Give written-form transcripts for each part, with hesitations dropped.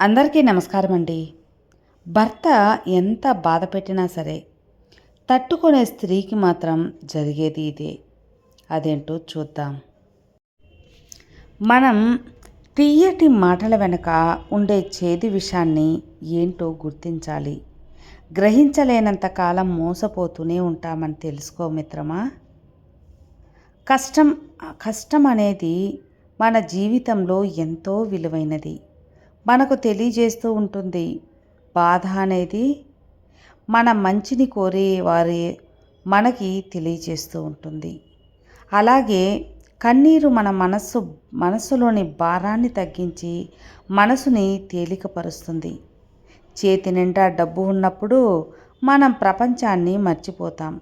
అందరికీ నమస్కారం అండి. భర్త ఎంత బాధ పెట్టినా సరే తట్టుకునే స్త్రీకి మాత్రం జరిగేది ఇదే. అదేంటో చూద్దాం. మనం తీయటి మాటల వెనక ఉండే చేదు విషాన్ని ఏంటో గుర్తించాలి. గ్రహించలేనంత కాలం మోసపోతూనే ఉంటామని తెలుసుకో మిత్రమా. కష్టం కష్టం అనేది మన జీవితంలో ఎంతో విలువైనది. మనకు తెలియజేస్తూ ఉంటుంది. బాధ అనేది మన మంచిని కోరే వారి మనకి తెలియజేస్తూ ఉంటుంది. అలాగే కన్నీరు మన మనస్సులోని భారాన్ని తగ్గించి మనసుని తేలికపరుస్తుంది. చేతి నిండా డబ్బు ఉన్నప్పుడు మనం ప్రపంచాన్ని మర్చిపోతాం.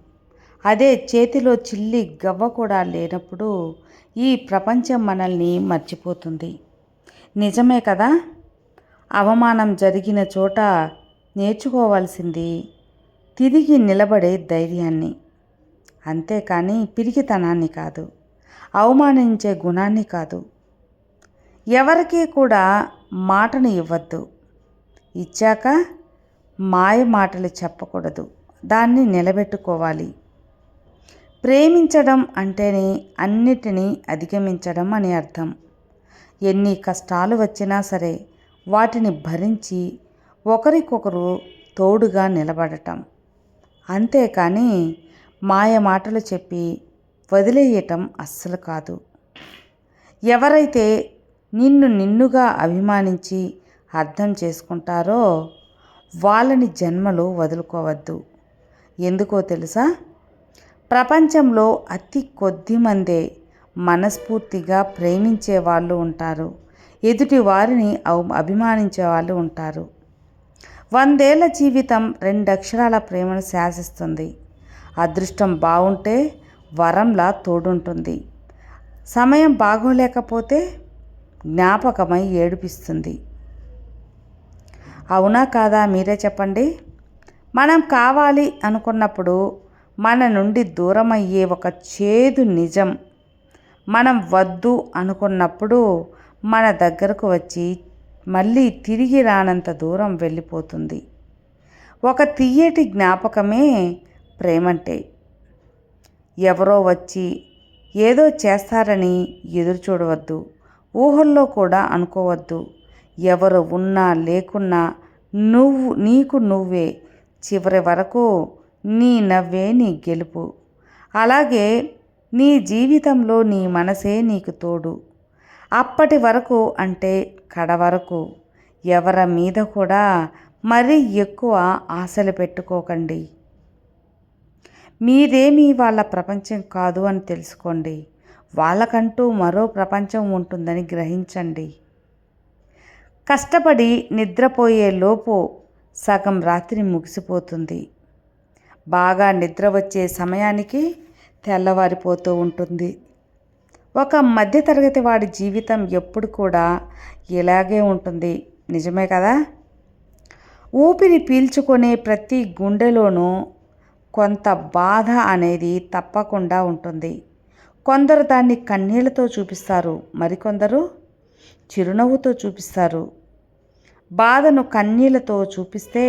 అదే చేతిలో చిల్లి గవ్వ కూడా లేనప్పుడు ఈ ప్రపంచం మనల్ని మర్చిపోతుంది. నిజమే కదా. అవమానం జరిగిన చోట నేర్చుకోవాల్సింది తిరిగి నిలబడే ధైర్యాన్ని, అంతేకాని పిరికితనాన్ని కాదు, అవమానించే గుణాన్ని కాదు. ఎవరికీ కూడా మాటను ఇవ్వద్దు. ఇచ్చాక మాయ మాటలు చెప్పకూడదు, దాన్ని నిలబెట్టుకోవాలి. ప్రేమించడం అంటేనే అన్నిటినీ అధిగమించడం అని అర్థం. ఎన్ని కష్టాలు వచ్చినా సరే వాటిని భరించి ఒకరికొకరు తోడుగా నిలబడటం, అంతేకాని మాయ మాటలు చెప్పి వదిలేయటం అస్సలు కాదు. ఎవరైతే నిన్నుగా అభిమానించి అర్థం చేసుకుంటారో వాళ్ళని జన్మలో వదులుకోవద్దు. ఎందుకో తెలుసా? ప్రపంచంలో అతి కొద్ది మందే మనస్ఫూర్తిగా ప్రేమించే వాళ్ళు ఉంటారు, ఎదుటి వారిని అభిమానించే వాళ్ళు ఉంటారు. 100 ఏళ్ల జీవితం 2 అక్షరాల ప్రేమను శాసిస్తుంది. అదృష్టం బాగుంటే వరంలా తోడుంటుంది. సమయం బాగోలేకపోతే జ్ఞాపకమై ఏడిపిస్తుంది. అవునా కాదా మీరే చెప్పండి. మనం కావాలి అనుకున్నప్పుడు మన నుండి దూరమయ్యే ఒక చేదు నిజం మనం వద్దు అనుకున్నప్పుడు మన దగ్గరకు వచ్చి మళ్ళీ తిరిగి రానంత దూరం వెళ్ళిపోతుంది. ఒక తీయటి జ్ఞాపకమే ప్రేమంటే. ఎవరో వచ్చి ఏదో చేస్తారని ఎదురు చూడవద్దు, ఊహల్లో కూడా అనుకోవద్దు. ఎవరు ఉన్నా లేకున్నా నీకు నువ్వే చివరి వరకు. నీ నవ్వే నీ గెలుపు. అలాగే నీ జీవితంలో నీ మనసే నీకు తోడు. అప్పటి వరకు అంటే కడ వరకు ఎవరి మీద కూడా మరీ ఎక్కువ ఆశలు పెట్టుకోకండి. మీదేమీ వాళ్ళ ప్రపంచం కాదు అని తెలుసుకోండి. వాళ్ళకంటూ మరో ప్రపంచం ఉంటుందని గ్రహించండి. కష్టపడి నిద్రపోయే లోపు సగం రాత్రి ముగిసిపోతుంది. బాగా నిద్ర వచ్చే సమయానికి తెల్లవారిపోతూ ఉంటుంది. ఒక మధ్యతరగతి వాడి జీవితం ఎప్పుడు కూడా ఇలాగే ఉంటుంది. నిజమే కదా. ఊపిరి పీల్చుకునే ప్రతి గుండెలోనూ కొంత బాధ అనేది తప్పకుండా ఉంటుంది. కొందరు దాన్ని కన్నీళ్లతో చూపిస్తారు, మరికొందరు చిరునవ్వుతో చూపిస్తారు. బాధను కన్నీళ్లతో చూపిస్తే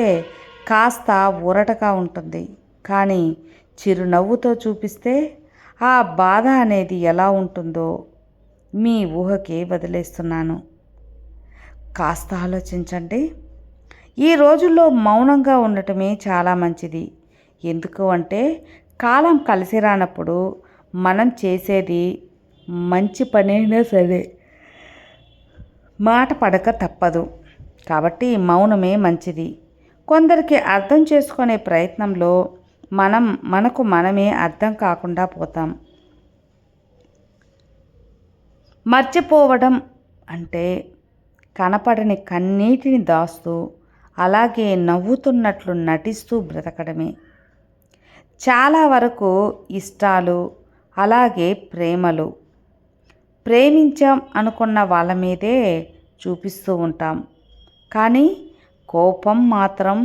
కాస్త ఊరటగా ఉంటుంది, కానీ చిరునవ్వుతో చూపిస్తే ఆ బాధ అనేది ఎలా ఉంటుందో మీ ఊహకే వదిలేస్తున్నాను. కాస్త ఆలోచించండి. ఈ రోజుల్లో మౌనంగా ఉండటమే చాలా మంచిది. ఎందుకు అంటే కాలం కలిసి రానప్పుడు మనం చేసేది మంచి పనైనా సరే మాట పడక తప్పదు. కాబట్టి మౌనమే మంచిది. కొందరికి అర్థం చేసుకునే ప్రయత్నంలో మనకు మనమే అర్థం కాకుండా పోతాం. మర్చిపోవడం అంటే కనపడని కన్నీటిని దాస్తూ అలాగే నవ్వుతున్నట్లు నటిస్తూ బ్రతకడమే. చాలా వరకు ఇష్టాలు అలాగే ప్రేమలు ప్రేమించాం అనుకున్న వాళ్ళ మీదే చూపిస్తూ ఉంటాం, కానీ కోపం మాత్రం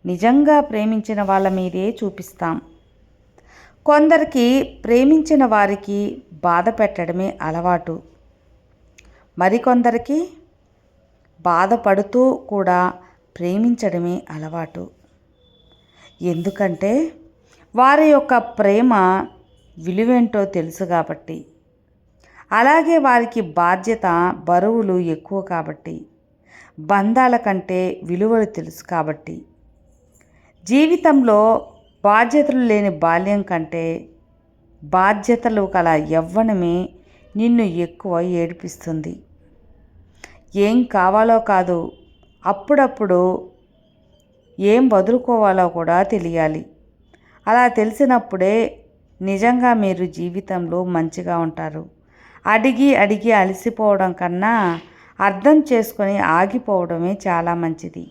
నిజంగా ప్రేమించిన వాళ్ళ మీదే చూపిస్తాం. కొందరికి ప్రేమించిన వారికి బాధ పెట్టడమే అలవాటు. మరికొందరికి బాధపడుతూ కూడా ప్రేమించడమే అలవాటు. ఎందుకంటే వారి యొక్క ప్రేమ విలువేంటో తెలుసు కాబట్టి. అలాగే వారికి బాధ్యత బరువులు ఎక్కువ కాబట్టి. బంధాల కంటే విలువలు తెలుసు కాబట్టి. జీవితంలో బాధ్యతలు లేని బాల్యం కంటే బాధ్యతలు కల యవ్వనమే నిన్ను ఎక్కువ ఏడిపిస్తుంది. ఏం కావాలో కాదు, అప్పుడప్పుడు ఏం వదులుకోవాలో కూడా తెలియాలి. అలా తెలిసినప్పుడే నిజంగా మీరు జీవితంలో మంచిగా ఉంటారు. అడిగి అడిగి అలసిపోవడం కన్నా అర్థం చేసుకొని ఆగిపోవడమే చాలా మంచిది.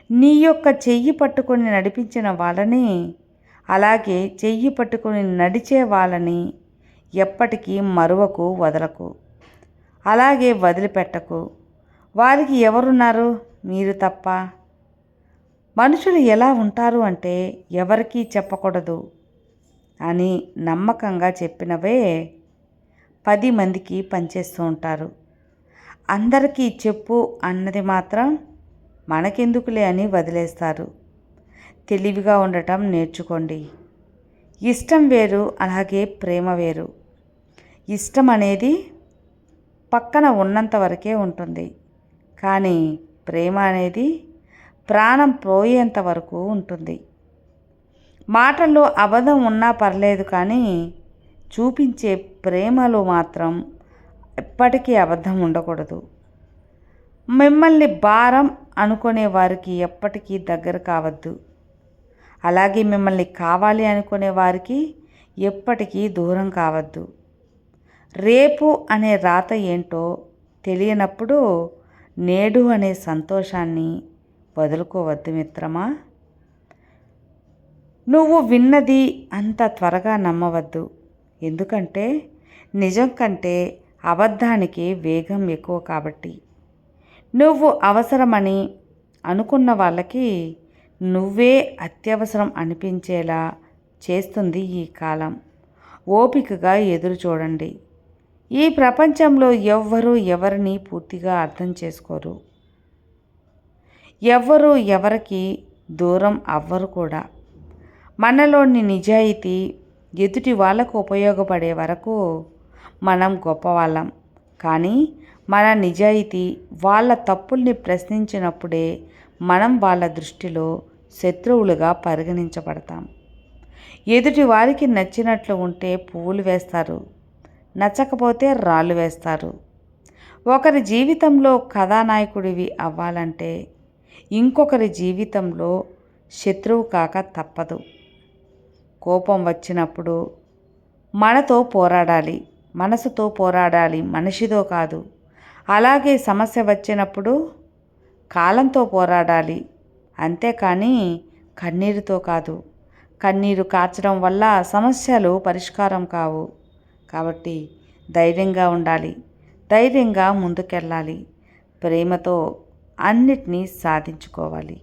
నీ యొక్క చెయ్యి పట్టుకొని నడిపించిన వాళ్ళని, అలాగే చెయ్యి పట్టుకొని నడిచే వాళ్ళని ఎప్పటికీ మరువకు, వదలకు. అలాగే వదిలిపెట్టకు. వారికి ఎవరున్నారు? మీరు తప్ప. మనుషులు ఎలా ఉంటారు అంటే ఎవరికీ చెప్పకూడదు అని నమ్మకంగా చెప్పినవే 10 మందికి పనిచేస్తూ ఉంటారు. అందరికీ చెప్పు అన్నది మాత్రం మనకెందుకులే అని వదిలేస్తారు. తెలివిగా ఉండటం నేర్చుకోండి. ఇష్టం వేరు, అలాగే ప్రేమ వేరు. ఇష్టం అనేది పక్కన ఉన్నంత వరకే ఉంటుంది, కానీ ప్రేమ అనేది ప్రాణం పోయేంత వరకు ఉంటుంది. మాటల్లో అబద్ధం ఉన్నా పర్లేదు, కానీ చూపించే ప్రేమలో మాత్రం ఎప్పటికీ అబద్ధం ఉండకూడదు. మిమ్మల్ని భారం అనుకునే వారికి ఎప్పటికీ దగ్గర కావద్దు. అలాగే మిమ్మల్ని కావాలి అనుకునే వారికి ఎప్పటికీ దూరం కావద్దు. రేపు అనే రాత ఏంటో తెలియనప్పుడు నేడు అనే సంతోషాన్ని వదులుకోవద్దు మిత్రమా. నువ్వు విన్నది అంత త్వరగా నమ్మవద్దు. ఎందుకంటే నిజం కంటే అబద్ధానికి వేగం ఎక్కువ కాబట్టి. నువ్వు అవసరమని అనుకున్న వాళ్ళకి నువ్వే అత్యవసరం అనిపించేలా చేస్తుంది ఈ కాలం. ఓపికగా ఎదురు చూడండి. ఈ ప్రపంచంలో ఎవ్వరూ ఎవరిని పూర్తిగా అర్థం చేసుకోరు. ఎవ్వరూ ఎవరికి దూరం అవ్వరు కూడా. మనలోని నిజాయితీ ఎదుటి వాళ్ళకు ఉపయోగపడే వరకు మనం గొప్పవాళ్ళం. కానీ మన నిజాయితీ వాళ్ళ తప్పుల్ని ప్రశ్నించినప్పుడే మనం వాళ్ళ దృష్టిలో శత్రువులుగా పరిగణించబడతాం. ఎదుటి వారికి నచ్చినట్లు ఉంటే పువ్వులు వేస్తారు, నచ్చకపోతే రాళ్ళు వేస్తారు. ఒకరి జీవితంలో కథానాయకుడివి అవ్వాలంటే ఇంకొకరి జీవితంలో శత్రువు కాక తప్పదు. కోపం వచ్చినప్పుడు మనతో పోరాడాలి, మనసుతో పోరాడాలి, మనిషితో కాదు. అలాగే సమస్య వచ్చినప్పుడు కాలంతో పోరాడాలి, అంతేకాని కన్నీరుతో కాదు. కన్నీరు కార్చడం వల్ల సమస్యలు పరిష్కారం కావు. కాబట్టి ధైర్యంగా ఉండాలి, ధైర్యంగా ముందుకెళ్ళాలి. ప్రేమతో అన్నిటినీ సాధించుకోవాలి.